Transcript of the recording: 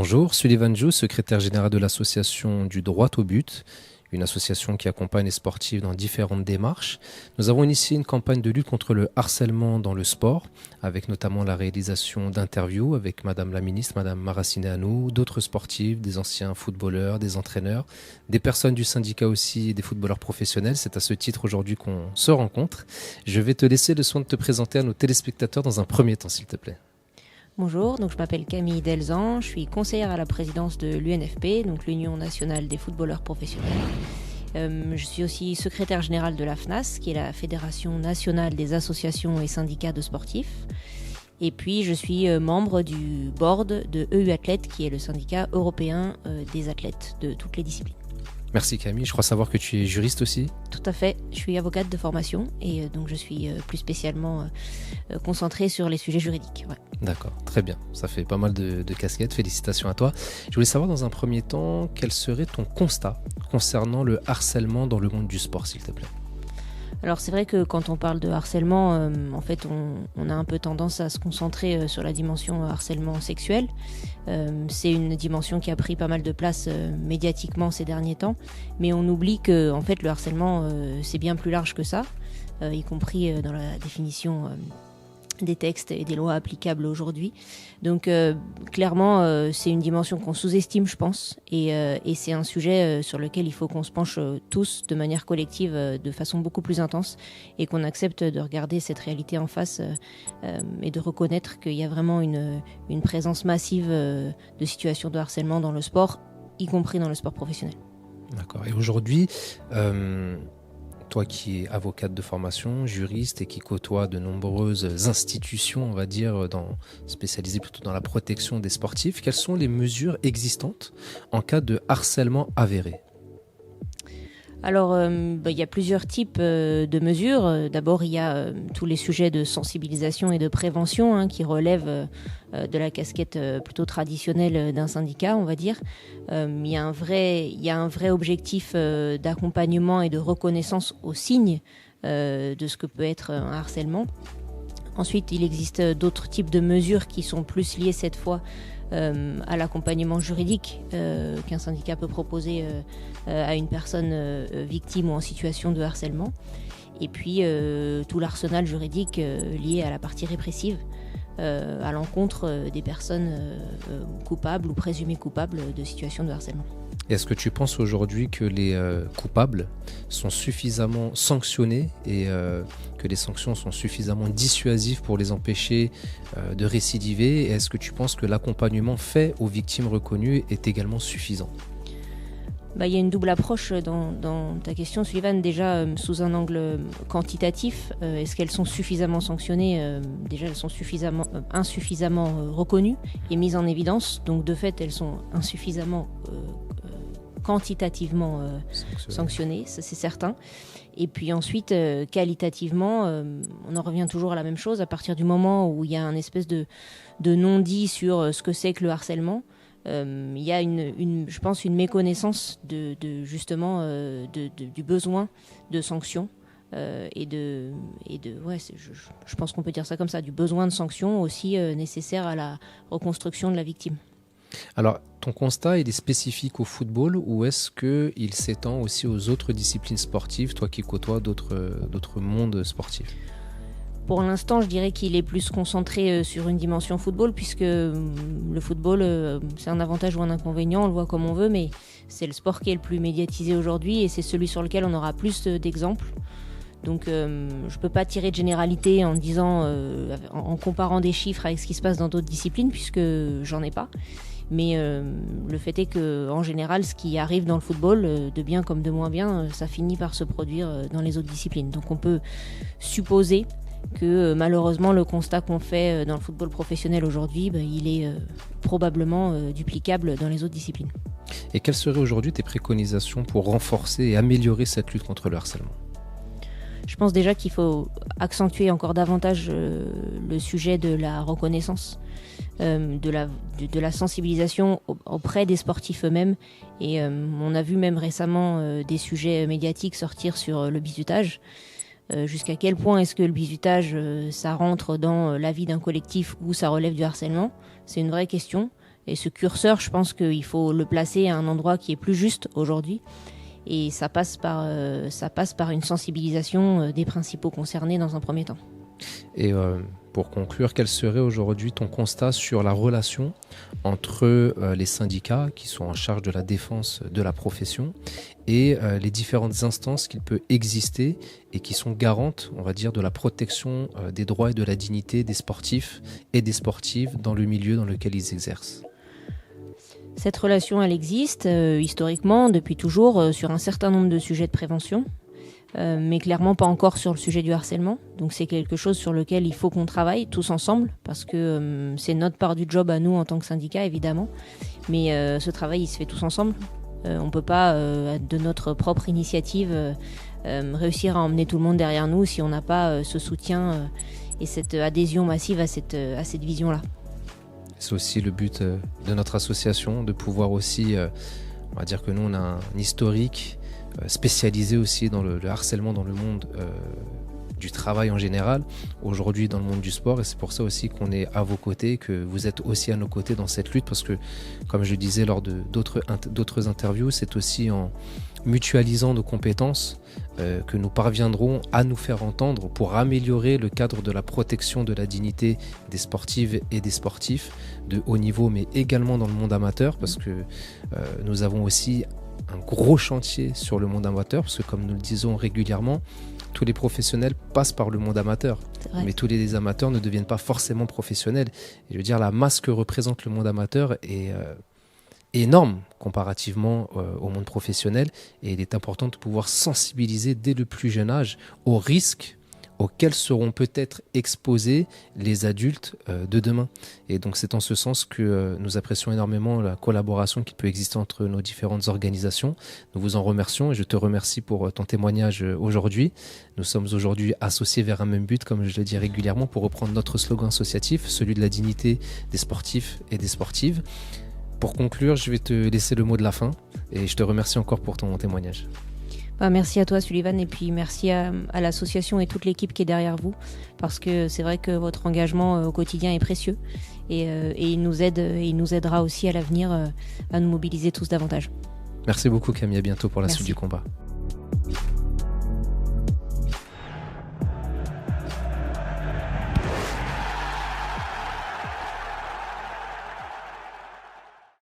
Bonjour, Sullivan Joe, secrétaire général de l'association du droit au but, une association qui accompagne les sportifs dans différentes démarches. Nous avons initié une campagne de lutte contre le harcèlement dans le sport, avec notamment la réalisation d'interviews avec Madame la ministre, Madame Maracineanu, d'autres sportifs, des anciens footballeurs, des entraîneurs, des personnes du syndicat aussi, des footballeurs professionnels. C'est à ce titre aujourd'hui qu'on se rencontre. Je vais te laisser le soin de te présenter à nos téléspectateurs dans un premier temps, s'il te plaît. Bonjour, donc je m'appelle Camille Delzan, je suis conseillère à la présidence de l'UNFP, donc l'Union nationale des footballeurs professionnels. Je suis aussi secrétaire générale de la FNAS, qui est la Fédération nationale des associations et syndicats de sportifs. Et puis je suis membre du board de EU Athlètes, qui est le syndicat européen des athlètes de toutes les disciplines. Merci Camille, je crois savoir que tu es juriste aussi. Tout à fait, je suis avocate de formation et donc je suis plus spécialement concentrée sur les sujets juridiques. Ouais. D'accord, très bien, ça fait pas mal de casquettes, félicitations à toi. Je voulais savoir dans un premier temps, quel serait ton constat concernant le harcèlement dans le monde du sport, s'il te plaît? Alors c'est vrai que quand on parle de harcèlement, en fait on a un peu tendance à se concentrer sur la dimension harcèlement sexuel. C'est une dimension qui a pris pas mal de place médiatiquement ces derniers temps, mais on oublie que en fait le harcèlement c'est bien plus large que ça, y compris dans la définition des textes et des lois applicables aujourd'hui. Donc clairement, c'est une dimension qu'on sous-estime, je pense, et c'est un sujet sur lequel il faut qu'on se penche tous de manière collective, de façon beaucoup plus intense, et qu'on accepte de regarder cette réalité en face et de reconnaître qu'il y a vraiment une présence massive de situations de harcèlement dans le sport, y compris dans le sport professionnel. D'accord. Et aujourd'hui, toi qui es avocate de formation, juriste et qui côtoie de nombreuses institutions, on va dire, spécialisées plutôt dans la protection des sportifs, quelles sont les mesures existantes en cas de harcèlement avéré ? Alors, il y a plusieurs types de mesures. D'abord, il y a tous les sujets de sensibilisation et de prévention qui relèvent de la casquette plutôt traditionnelle d'un syndicat, on va dire. Il y a un vrai objectif d'accompagnement et de reconnaissance aux signes de ce que peut être un harcèlement. Ensuite, il existe d'autres types de mesures qui sont plus liées cette fois à l'accompagnement juridique qu'un syndicat peut proposer à une personne victime ou en situation de harcèlement. Et puis tout l'arsenal juridique lié à la partie répressive à l'encontre des personnes coupables ou présumées coupables de situations de harcèlement. Est-ce que tu penses aujourd'hui que les coupables sont suffisamment sanctionnés et que les sanctions sont suffisamment dissuasives pour les empêcher de récidiver? Et est-ce que tu penses que l'accompagnement fait aux victimes reconnues est également suffisant? Il y a une double approche dans ta question, Sullivan. Déjà, sous un angle quantitatif, est-ce qu'elles sont suffisamment sanctionnées? Déjà, elles sont insuffisamment reconnues et mises en évidence. Donc, de fait, elles sont insuffisamment quantitativement sanctionnées, ça c'est certain. Et puis ensuite, qualitativement, on en revient toujours à la même chose. À partir du moment où il y a un espèce de non-dit sur ce que c'est que le harcèlement, il y a je pense une méconnaissance du besoin de sanctions je pense qu'on peut dire ça comme ça, du besoin de sanctions aussi nécessaire à la reconstruction de la victime. Alors, ton constat, il est spécifique au football ou est-ce qu'il s'étend aussi aux autres disciplines sportives, toi qui côtoies d'autres mondes sportifs? Pour l'instant, je dirais qu'il est plus concentré sur une dimension football, puisque le football, c'est un avantage ou un inconvénient, on le voit comme on veut, mais c'est le sport qui est le plus médiatisé aujourd'hui et c'est celui sur lequel on aura plus d'exemples. Donc je ne peux pas tirer de généralité en disant, en comparant des chiffres avec ce qui se passe dans d'autres disciplines, puisque j'en ai pas. Mais le fait est qu'en général, ce qui arrive dans le football, de bien comme de moins bien, ça finit par se produire dans les autres disciplines. Donc on peut supposer que malheureusement le constat qu'on fait dans le football professionnel aujourd'hui, il est probablement duplicable dans les autres disciplines. Et quelles seraient aujourd'hui tes préconisations pour renforcer et améliorer cette lutte contre le harcèlement ? Je pense déjà qu'il faut accentuer encore davantage le sujet de la reconnaissance, de la sensibilisation auprès des sportifs eux-mêmes. Et on a vu même récemment des sujets médiatiques sortir sur le bizutage. Jusqu'à quel point est-ce que le bizutage, ça rentre dans la vie d'un collectif ou ça relève du harcèlement? C'est une vraie question. Et ce curseur, je pense qu'il faut le placer à un endroit qui est plus juste aujourd'hui. Et ça passe par une sensibilisation des principaux concernés dans un premier temps. Et pour conclure, quel serait aujourd'hui ton constat sur la relation entre les syndicats qui sont en charge de la défense de la profession et les différentes instances qu'il peut exister et qui sont garantes, on va dire, de la protection des droits et de la dignité des sportifs et des sportives dans le milieu dans lequel ils exercent? Cette relation, elle existe historiquement, depuis toujours, sur un certain nombre de sujets de prévention. Mais clairement pas encore sur le sujet du harcèlement. Donc c'est quelque chose sur lequel il faut qu'on travaille tous ensemble, parce que c'est notre part du job à nous en tant que syndicat, évidemment. Mais ce travail, il se fait tous ensemble. On ne peut pas, de notre propre initiative, réussir à emmener tout le monde derrière nous si on n'a pas ce soutien et cette adhésion massive à cette vision-là. C'est aussi le but de notre association, de pouvoir aussi, on va dire que nous on a un historique spécialisé aussi dans le harcèlement dans le monde du travail en général, aujourd'hui dans le monde du sport, et c'est pour ça aussi qu'on est à vos côtés, que vous êtes aussi à nos côtés dans cette lutte, parce que comme je le disais lors de d'autres interviews, c'est aussi en mutualisant nos compétences que nous parviendrons à nous faire entendre pour améliorer le cadre de la protection de la dignité des sportives et des sportifs de haut niveau, mais également dans le monde amateur, parce que nous avons aussi un gros chantier sur le monde amateur, parce que comme nous le disons régulièrement, tous les professionnels passent par le monde amateur, mais tous les amateurs ne deviennent pas forcément professionnels. Et je veux dire, la masse que représente le monde amateur est énorme comparativement au monde professionnel, et il est important de pouvoir sensibiliser dès le plus jeune âge aux risques auxquels seront peut-être exposés les adultes de demain. Et donc c'est en ce sens que nous apprécions énormément la collaboration qui peut exister entre nos différentes organisations. Nous vous en remercions et je te remercie pour ton témoignage aujourd'hui. Nous sommes aujourd'hui associés vers un même but, comme je le dis régulièrement, pour reprendre notre slogan associatif, celui de la dignité des sportifs et des sportives. Pour conclure, je vais te laisser le mot de la fin et je te remercie encore pour ton témoignage. Merci à toi Sullivan, et puis merci à l'association et toute l'équipe qui est derrière vous, parce que c'est vrai que votre engagement au quotidien est précieux et il nous aide et il nous aidera aussi à l'avenir à nous mobiliser tous davantage. Merci beaucoup Camille, à bientôt pour la suite du combat.